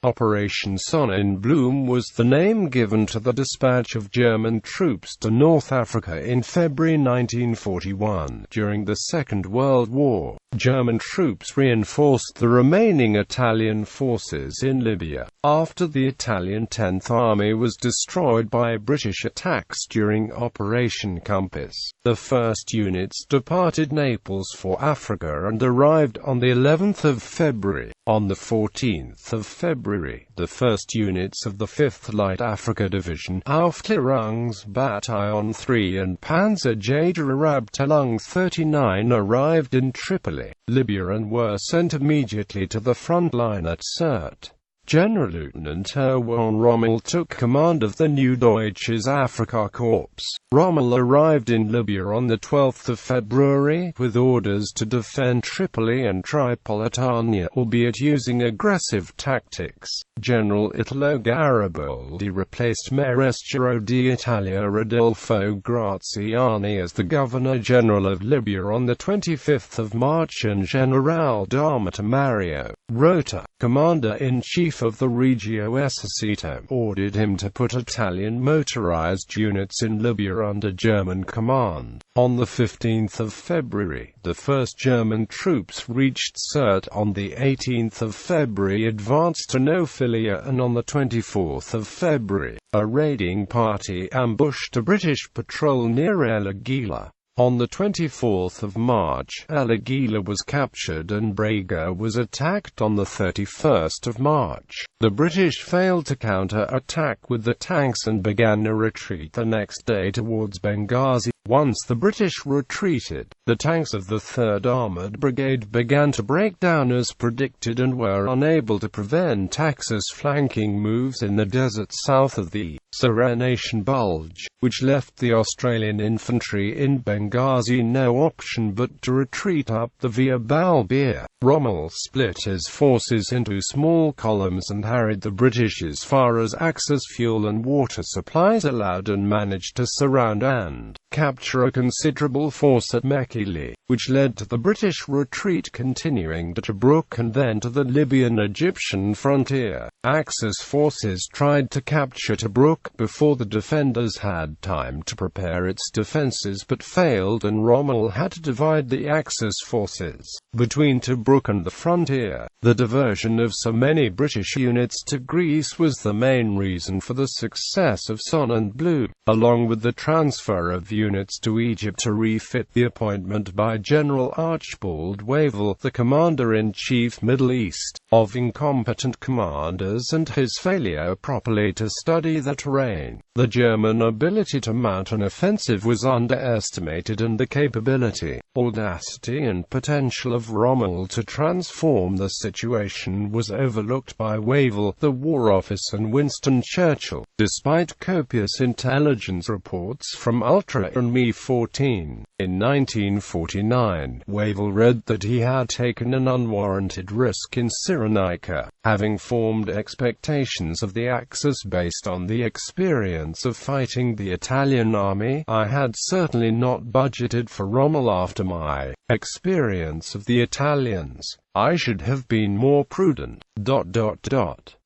Operation Sonnenblume was the name given to the dispatch of German troops to North Africa in February 1941. During the Second World War, German troops reinforced the remaining Italian forces in Libya, after the Italian 10th Army was destroyed by British attacks during Operation Compass. The first units departed Naples for Africa and arrived on the 11th of February. On the 14th of February, the first units of the 5th Light Afrika Division, Aufklärungsbataillon 3 and Panzerjägerabteilung 39 arrived in Tripoli, Libya and were sent immediately to the front line at Sirte. General-Lieutenant Erwin Rommel took command of the new Deutsches Afrika Korps. Rommel arrived in Libya on the 12th of February, with orders to defend Tripoli and Tripolitania, albeit using aggressive tactics. General Italo Garibaldi replaced Maresciaro d'Italia Rodolfo Graziani as the Governor-General of Libya on the 25th of March, and General d'Armata Mario Rota, Commander-in-Chief of the Regio Esercito, ordered him to put Italian motorized units in Libya under German command. On the 15th of February, the first German troops reached Sirte. On the 18th of February advanced to Naples, and on the 24th of February, a raiding party ambushed a British patrol near El Aguila. On the 24th of March, El Aguila was captured and Braga was attacked on the 31st of March. The British failed to counter-attack with the tanks and began a retreat the next day towards Benghazi. Once the British retreated, the tanks of the 3rd Armoured Brigade began to break down as predicted and were unable to prevent Axis flanking moves in the desert south of the Serenation Bulge, which left the Australian infantry in Benghazi no option but to retreat up the Via Balbia. Rommel split his forces into small columns and harried the British as far as Axis fuel and water supplies allowed, and managed to surround and capture a considerable force at Mekele, which led to the British retreat continuing to Tobruk and then to the Libyan-Egyptian frontier. Axis forces tried to capture Tobruk before the defenders had time to prepare its defences but failed, and Rommel had to divide the Axis forces between Tobruk and the frontier. The diversion of so many British units to Greece was the main reason for the success of Sonnenblume, along with the transfer of units to Egypt to refit. The appointment by General Archibald Wavell, the Commander-in-Chief Middle East, of incompetent commanders and his failure properly to study the terrain. The German ability to mount an offensive was underestimated, and the capability, audacity and potential of Rommel to transform the situation was overlooked by Wavell, the War Office and Winston Churchill. Despite copious intelligence reports from Ultra and Me-14, in 1949, Wavell read that he had taken an unwarranted risk in Cyrenaica, having formed expectations of the Axis based on the experience of fighting the Italian army. I had certainly not budgeted for Rommel after my experience of the Italians. I should have been more prudent.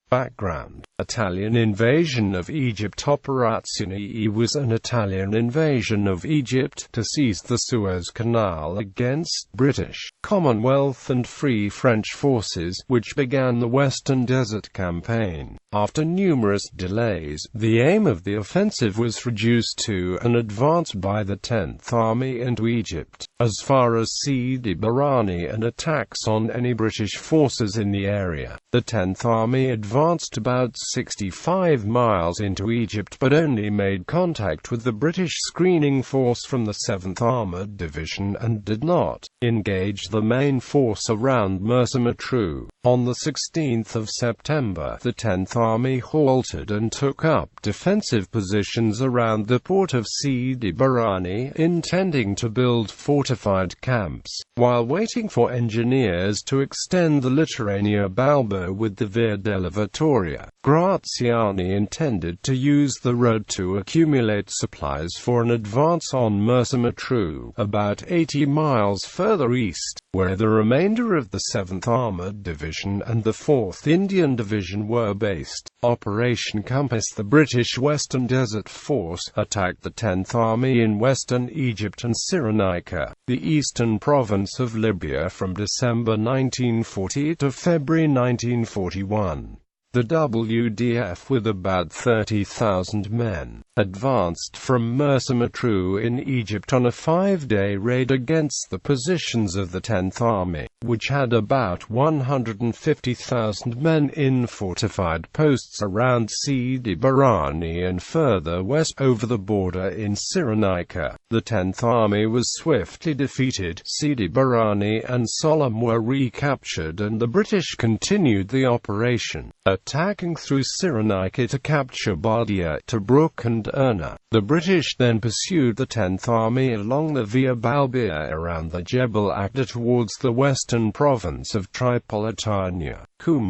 Background: Italian invasion of Egypt. Operazione was an Italian invasion of Egypt to seize the Suez Canal against British, Commonwealth and Free French forces, which began the Western Desert Campaign. After numerous delays, the aim of the offensive was reduced to an advance by the 10th Army into Egypt, as far as Sidi Barrani, and attacks on any British forces in the area. The 10th Army advanced about 65 miles into Egypt but only made contact with the British screening force from the 7th Armoured Division and did not engage the main force around Mersa Matruh. On the 16th of September, the 10th Army halted and took up defensive positions around the port of Sidi Barrani, intending to build fortified camps, while waiting for engineers to extend the Littorania Balbo with the Via della Vittoria. Graziani intended to use the road to accumulate supplies for an advance on Mersa-Matruh, about 80 miles further east, where the remainder of the 7th Armored Division and the 4th Indian Division were based. Operation Compass. The British Western Desert Force attacked the 10th Army in western Egypt and Cyrenaica, the eastern province of Libya, from December 1940 to February 1941. The WDF, with about 30,000 men, advanced from Mersa-Matruh in Egypt on a 5-day raid against the positions of the 10th Army, which had about 150,000 men in fortified posts around Sidi Barrani and further west over the border in Cyrenaica. The 10th Army was swiftly defeated. Sidi Barrani and Sollum were recaptured, and the British continued the operation, attacking through Cyrenaica to capture Bardia, Tobruk and Erna. The British then pursued the 10th Army along the Via Balbia around the Jebel Akhdar towards the western province of Tripolitania.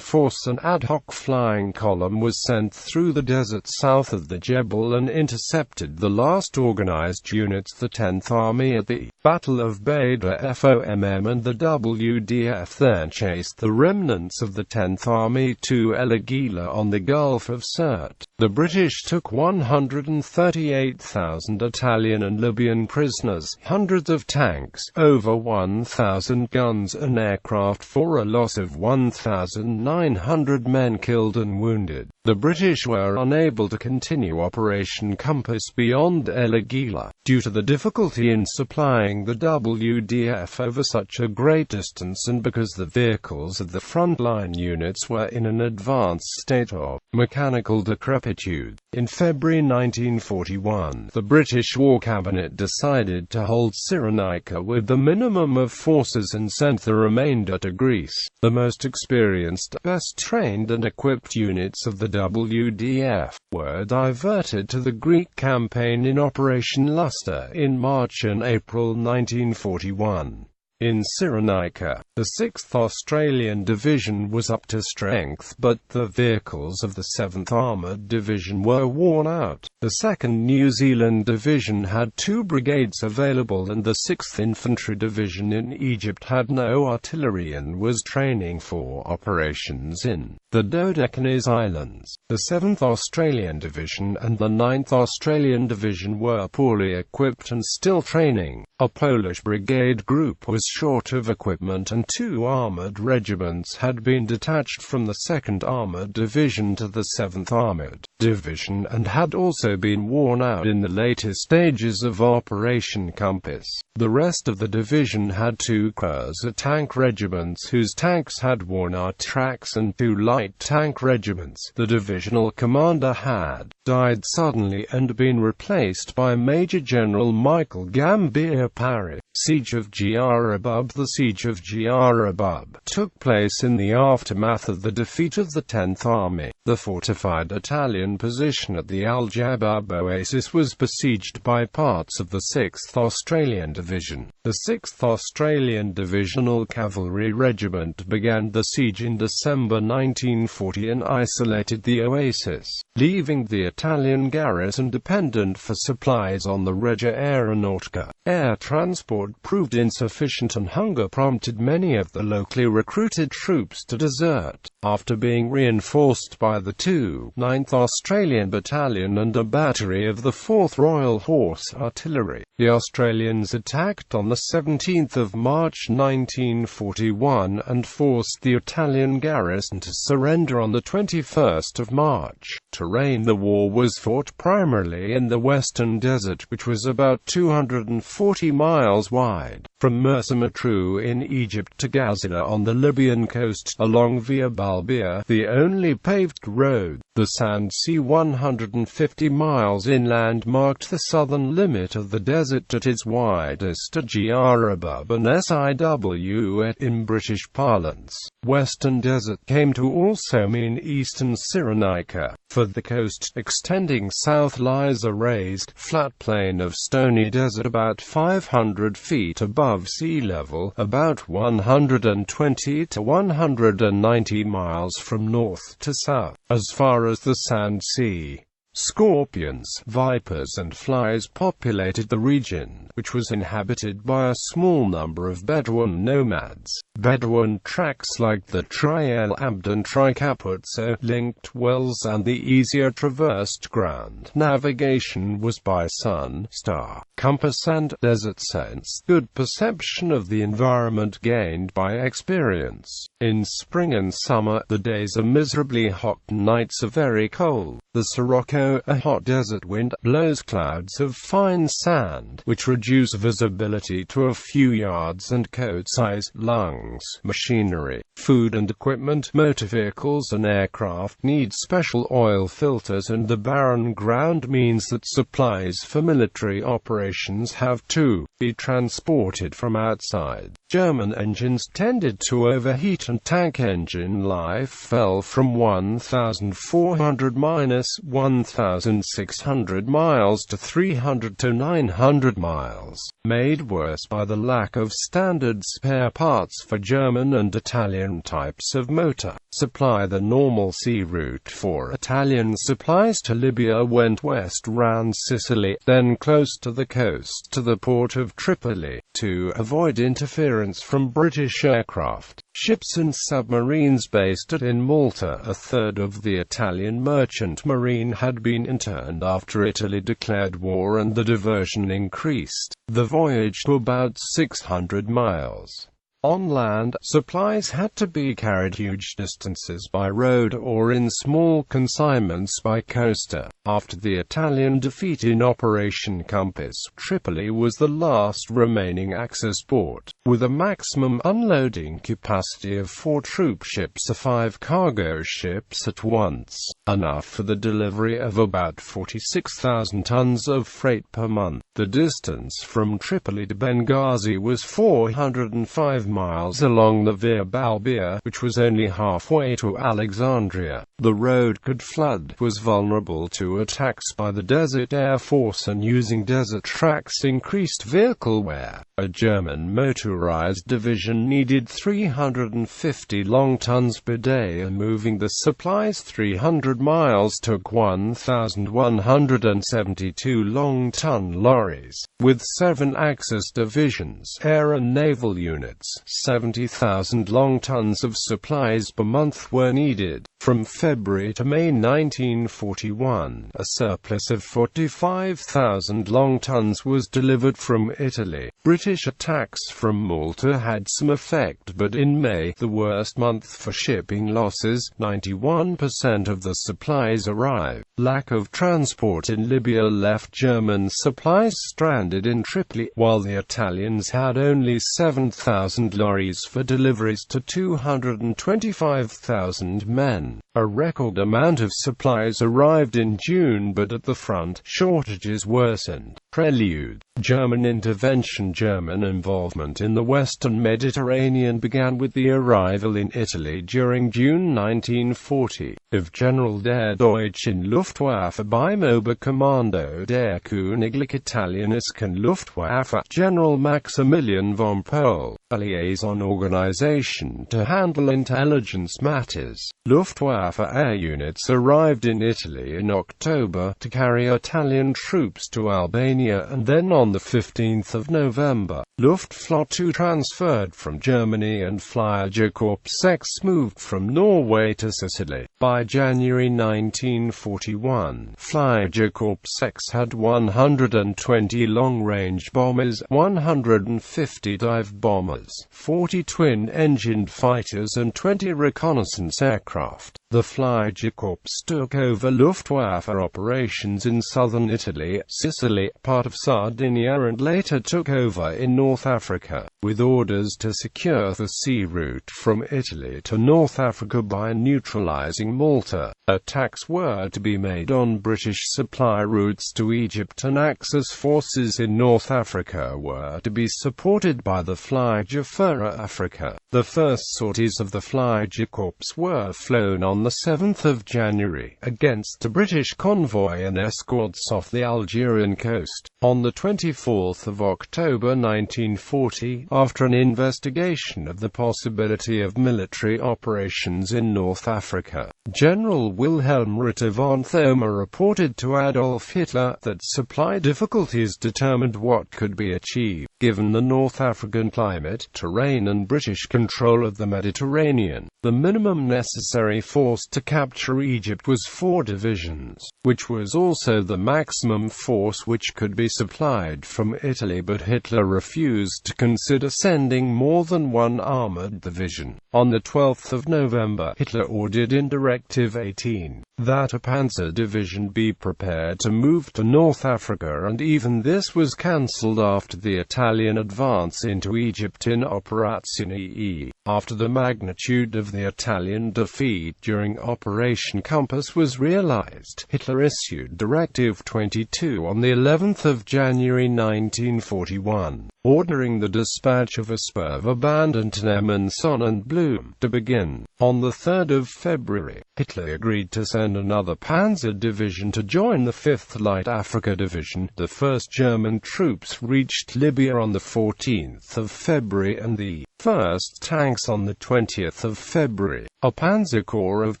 Force, an ad hoc flying column, was sent through the desert south of the Jebel and intercepted the last organized units, the 10th Army, at the Battle of Beda Fomm, and the WDF then chased the remnants of the 10th Army to El Agila on the Gulf of Sirte. The British took 138,000 Italian and Libyan prisoners, hundreds of tanks, over 1,000 guns and aircraft, for a loss of 1,900 men killed and wounded. The British were unable to continue Operation Compass beyond El Agila, due to the difficulty in supplying the WDF over such a great distance, and because the vehicles of the frontline units were in an advanced state of mechanical decrepitude. In February 1941, the British War Cabinet decided to hold Cyrenaica with the minimum of forces and sent the remainder to Greece. The most experienced, best trained and equipped units of the WDF were diverted to the Greek campaign in Operation Luster in March and April 1941. In Cyrenaica, the 6th Australian Division was up to strength, but the vehicles of the 7th Armoured Division were worn out. The 2nd New Zealand Division had 2 brigades available, and the 6th Infantry Division in Egypt had no artillery and was training for operations in the Dodecanese Islands. The 7th Australian Division and the 9th Australian Division were poorly equipped and still training. A Polish brigade group was short of equipment, and 2 armoured regiments had been detached from the 2nd Armoured Division to the 7th Armoured Division, and had also been worn out in the later stages of Operation Compass. The rest of the division had 2 Cursor tank regiments whose tanks had worn out tracks, and 2 light tank regiments. The divisional commander had died suddenly and been replaced by Major General Michael Gambier Parry. Siege of Diyarbab. The Siege of Diyarbab took place in the aftermath of the defeat of the 10th Army. The fortified Italian position at the Al-Jabab oasis was besieged by parts of the 6th Australian Division. The 6th Australian Divisional Cavalry Regiment began the siege in December 1940 and isolated the oasis, leaving the Italian garrison dependent for supplies on the Regia Aeronautica. Air transport proved insufficient, and hunger prompted many of the locally recruited troops to desert. After being reinforced by the 9th Australian Battalion and a battery of the 4th Royal Horse Artillery, the Australians attacked on the 17th of March 1941 and forced the Italian garrison to surrender on the 21st of March. Terrain. The war was fought primarily in the Western Desert, which was about 240 miles wide, from Mersa-Matruh in Egypt to Gazala on the Libyan coast, along Via Balbia, the only paved road. The Sand Sea, 150 miles inland, marked the southern limit of the desert at its widest at Diyarbab and Siw in British parlance. Western Desert came to also mean eastern Cyrenaica. For the coast extending south lies a raised, flat plain of stony desert about 500 feet above sea level, about 120 to 190 miles from north to south, as far as the Sand Sea. Scorpions, vipers and flies populated the region, which was inhabited by a small number of Bedouin nomads. Bedouin tracks like the Trial Abdon Tricapuzzo linked wells and the easier traversed ground. Navigation was by sun, star, compass and desert sense, good perception of the environment gained by experience. In spring and summer, the days are miserably hot, nights are very cold. The Sirocco, a hot desert wind, blows clouds of fine sand, which reduce visibility to a few yards and coat size. Lungs, machinery, food and equipment, motor vehicles and aircraft need special oil filters, and the barren ground means that supplies for military operations have to be transported from outside. German engines tended to overheat and tank engine life fell from 1,400–1,600 miles to 300 to 900 miles, made worse by the lack of standard spare parts for German and Italian types of motor supply. The normal sea route for Italian supplies to Libya went west round Sicily, then close to the coast to the port of Tripoli, to avoid interference from British aircraft, ships and submarines based in Malta. A third of the Italian merchant marine had been interned after Italy declared war, and the diversion increased the voyage to about 600 miles. On land, supplies had to be carried huge distances by road or in small consignments by coaster. After the Italian defeat in Operation Compass, Tripoli was the last remaining Axis port, with a maximum unloading capacity of 4 troop ships or 5 cargo ships at once, enough for the delivery of about 46,000 tons of freight per month. The distance from Tripoli to Benghazi was 405 miles along the Via Balbia, which was only halfway to Alexandria. The road could flood, was vulnerable to attacks by the Desert Air Force, and using desert tracks increased vehicle wear. A German motorized division needed 350 long tons per day, and moving the supplies 300 miles took 1,172 long-ton lorries. With 7 Axis divisions, air and naval units, 70,000 long tons of supplies per month were needed. From February to May 1941, a surplus of 45,000 long tons was delivered from Italy. British attacks from Malta had some effect, but in May, the worst month for shipping losses, 91% of the supplies arrived. Lack of transport in Libya left German supplies stranded in Tripoli, while the Italians had only 7,000 lorries for deliveries to 225,000 men. A record amount of supplies arrived in June, but at the front, shortages worsened. Prelude. German intervention. German involvement in the Western Mediterranean began with the arrival in Italy during June 1940 of General der Deutschen Luftwaffe beim Oberkommando der Königlich Italienischen Luftwaffe, General Maximilian von Pohl, a liaison organization to handle intelligence matters. Luftwaffe air units arrived in Italy in October to carry Italian troops to Albania, and then on the 15th of November, Luftflotte transferred from Germany and Fliegerkorps 6 moved from Norway to Sicily. By January 1941, Fliegerkorps 6 had 120 long-range bombers, 150 dive bombers, 40 twin-engined fighters and 20 reconnaissance aircraft. The Fliegerkorps took over Luftwaffe operations in southern Italy, Sicily, part of Sardinia, and later took over in North Africa. with orders to secure the sea route from Italy to North Africa by neutralizing Malta. Attacks were to be made on British supply routes to Egypt, and Axis forces in North Africa were to be supported by the Afrika Korps. The first sorties of the Afrika Korps were flown on the 7th of January, against a British convoy and escorts off the Algerian coast. On the 24th of October 1940, after an investigation of the possibility of military operations in North Africa, General Wilhelm Ritter von Thoma reported to Adolf Hitler that supply difficulties determined what could be achieved, given the North African climate, terrain and British control of the Mediterranean. The minimum necessary force to capture Egypt was 4 divisions, which was also the maximum force which could be supplied from Italy, but Hitler refused to consider sending more than 1 armored division. On the 12th of November, Hitler ordered in Directive 18 that a panzer division be prepared to move to North Africa, and even this was cancelled after the Italian advance into Egypt in Operazione E. After the magnitude of the Italian defeat during Operation Compass was realized, Hitler issued Directive 22 on the 11th of January 1941, ordering the dispatch of a Sperverband and Sonnenblume to begin. On the 3rd of February, Hitler agreed to send another panzer division to join the 5th Light Afrika Division. The first German troops reached Libya on the 14th of February and the first tanks on the 20th of February. A panzer corps of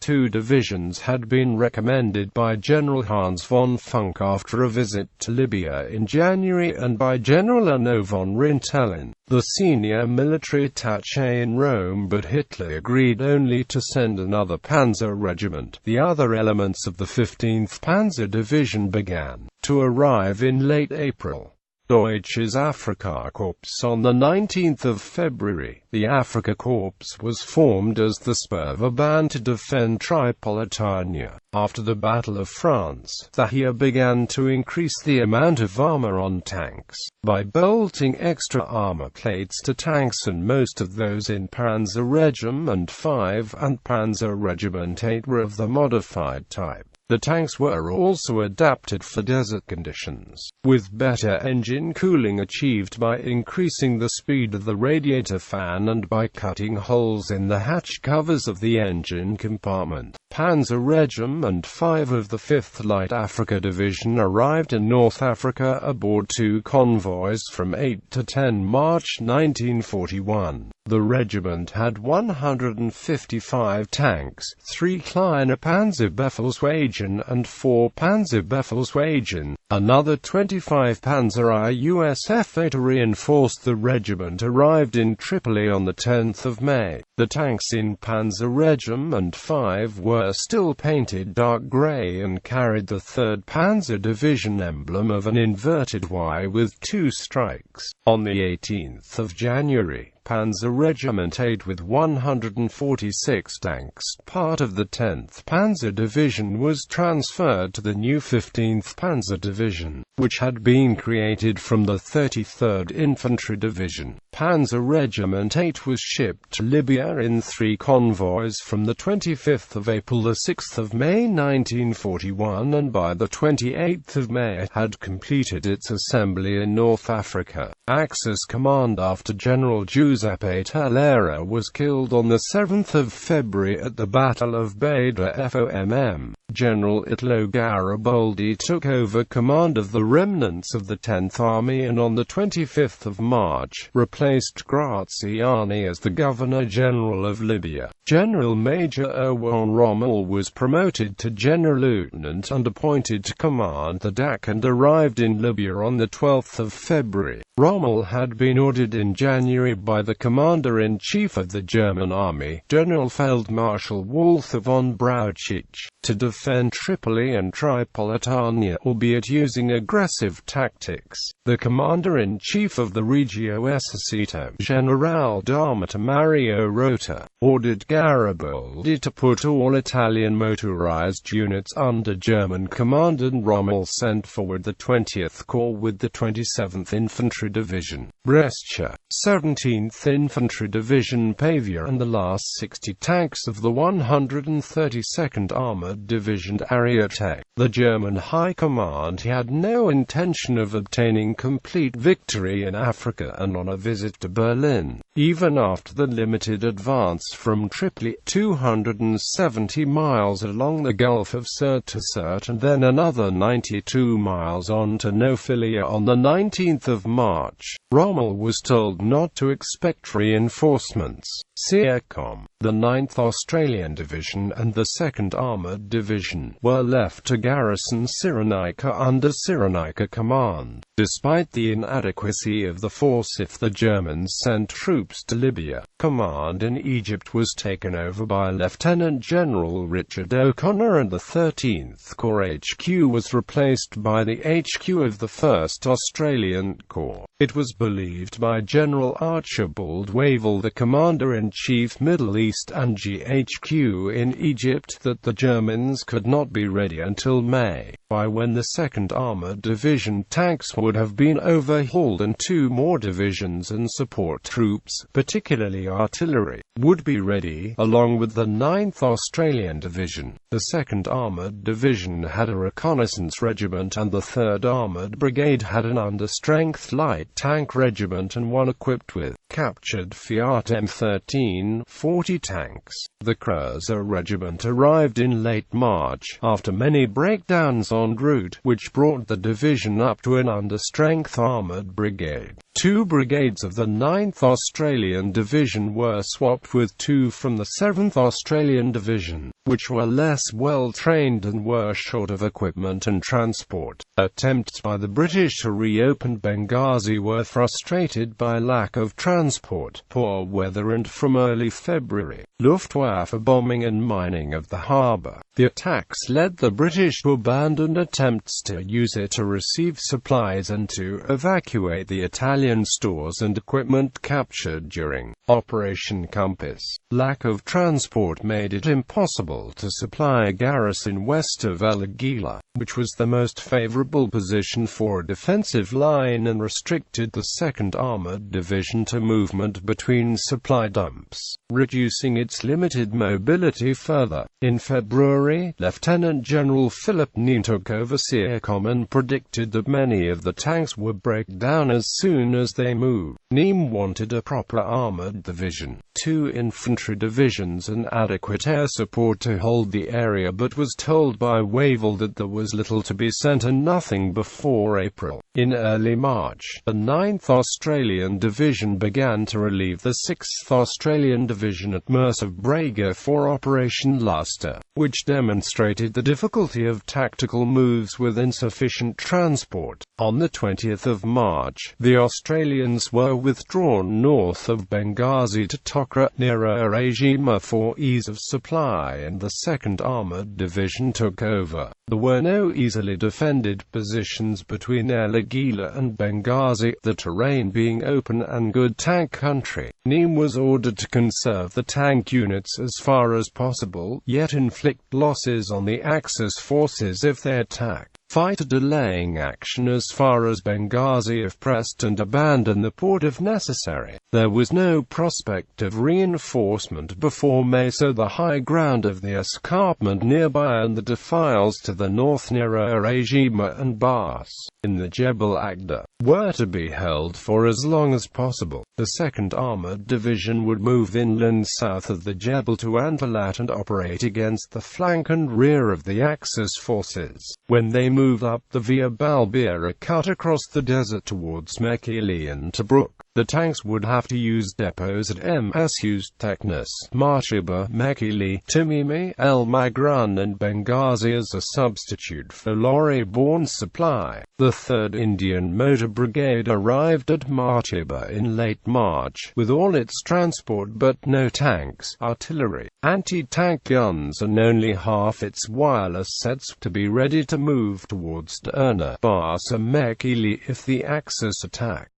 2 divisions had been recommended by General Hans von Funk after a visit to Libya in January, and by General Arno von Rintelen, the senior military attaché in Rome, but Hitler agreed only to send another panzer regiment. The other elements of the 15th Panzer Division began to arrive in late April. Deutsches Afrika Korps. On the 19th of February, the Afrika Korps was formed as the Sperverband to defend Tripolitania. After the Battle of France, Zahir began to increase the amount of armor on tanks by bolting extra armor plates to tanks, and most of those in Panzer Regiment 5 and Panzer Regiment 8 were of the modified type. The tanks were also adapted for desert conditions, with better engine cooling achieved by increasing the speed of the radiator fan and by cutting holes in the hatch covers of the engine compartment. Panzer Regiment 5 of the 5th Light Afrika Division arrived in North Africa aboard 2 convoys from 8 to 10 March 1941. The regiment had 155 tanks, 3 Kleine Panzerbefehlswagen and 4 Panzerbefehlswagen. Another 25 Panzer IUSF to reinforce the regiment arrived in Tripoli on the 10th of May. The tanks in Panzer Regiment 5 were still painted dark grey and carried the 3rd Panzer Division emblem of an inverted Y with 2 strikes. On the 18th of January, Panzer Regiment 8 with 146 tanks, part of the 10th Panzer Division, was transferred to the new 15th Panzer Division, which had been created from the 33rd Infantry Division. Panzer Regiment 8 was shipped to Libya in 3 convoys from the 25th of April to the 6th of May 1941, and by the 28th of May had completed its assembly in North Africa. Axis command after General Giuseppe Tallera was killed on the 7th of February at the Battle of Beda Fomm. General Italo Garibaldi took over command of the remnants of the 10th Army and on the 25th of March replaced Graziani as the Governor-General of Libya. General Major Erwin Rommel was promoted to General Lieutenant and appointed to command the DAC and arrived in Libya on the 12th of February. Rommel had been ordered in January by the Commander-in-Chief of the German Army, General Feldmarschall Walther von Brauchitsch, to defend Tripoli and Tripolitania, albeit using aggressive tactics. The Commander-in-Chief of the Regio Esercito, General d'Armata Mario Rota, ordered Garibaldi to put all Italian motorized units under German command, and Rommel sent forward the 20th Corps with the 27th Infantry Division, Brescia, 17th Infantry Division, Pavia, and the last 60 tanks of the 132nd Armored Division Ariete. The German High Command had no intention of obtaining complete victory in Africa, and on a visit to Berlin, even after the limited advance from Tripoli, 270 miles along the Gulf of Sirte, and then another 92 miles on to Naples on the 19th of March, Rommel was told not to expect reinforcements. SEACOM, the 9th Australian Division and the 2nd Armoured Division were left to garrison Cyrenaica under Cyrenaica command. Despite the inadequacy of the force if the Germans sent troops to Libya, command in Egypt was taken over by Lieutenant General Richard O'Connor, and the 13th Corps HQ was replaced by the HQ of the 1st Australian Corps. It was believed by General Archibald Wavell, the Commander-in-Chief Middle East and GHQ in Egypt, that the Germans could not be ready until May, by when the 2nd Armoured Division tanks would have been overhauled and 2 more divisions and support troops, particularly artillery, would be ready, along with the 9th Australian Division. The 2nd Armoured Division had a reconnaissance regiment, and the 3rd Armoured Brigade had an understrength light tank regiment and one equipped with captured Fiat M13 40 tanks. The Kreutzer Regiment arrived in late March, after many breakdowns en route, which brought the division up to an understrength armoured brigade. 2 brigades of the 9th Australian Division were swapped with 2 from the 7th Australian Division, which were less well trained and were short of equipment and transport. Attempts by the British to reopen Benghazi were frustrated by lack of transport, poor weather, and from early February, Luftwaffe bombing and mining of the harbour. The attacks led the British to abandon attempts to use it to receive supplies and to evacuate the Italian stores and equipment captured during Operation Compass. Lack of transport made it impossible to supply a garrison west of El Agheila, which was the most favourable position for a defensive line, and restricted the 2nd Armoured Division to movement between supply dumps, reducing its limited mobility further. In February, Lieutenant General Philip Neame took over SEACOM and predicted that many of the tanks would break down as soon as they moved. Neame wanted a proper armoured division, 2 infantry divisions and adequate air support to hold the area, but was told by Wavell that there was little to be sent and nothing before April. In early March, the 9th Australian Division began to relieve the 6th Australian Division at Mersa Brega for Operation Luster, which demonstrated the difficulty of tactical moves with insufficient transport. On the 20th of March, the Australians were withdrawn north of Benghazi to Tokra, near Arajima, for ease of supply, and the 2nd Armoured Division took over. There were no easily defended positions between El Agheila and Benghazi, the terrain being open and good tank country. Neame was ordered to conserve the tank units as far as possible, yet inflict losses on the Axis forces if they attacked. Fighter delaying action as far as Benghazi if pressed, and abandon the port if necessary. There was no prospect of reinforcement before May, so the high ground of the escarpment nearby and the defiles to the north near Arajima and Bas, in the Jebel Agda, were to be held for as long as possible. The 2nd Armoured Division would move inland south of the Jebel to Antalat and operate against the flank and rear of the Axis forces. When they moved up the Via Balbira, cut across the desert towards Mekili and Tobruk, the tanks would have to use depots at Msus Teknus, Marchiba, Mekili, Timimi, El Magran and Benghazi as a substitute for lorry-borne supply. The 3rd Indian Motor Brigade arrived at Marchiba in late March, with all its transport but no tanks, artillery, anti-tank guns and only half its wireless sets, to be ready to move towards Derna, Bas and Mekili if the Axis attacked.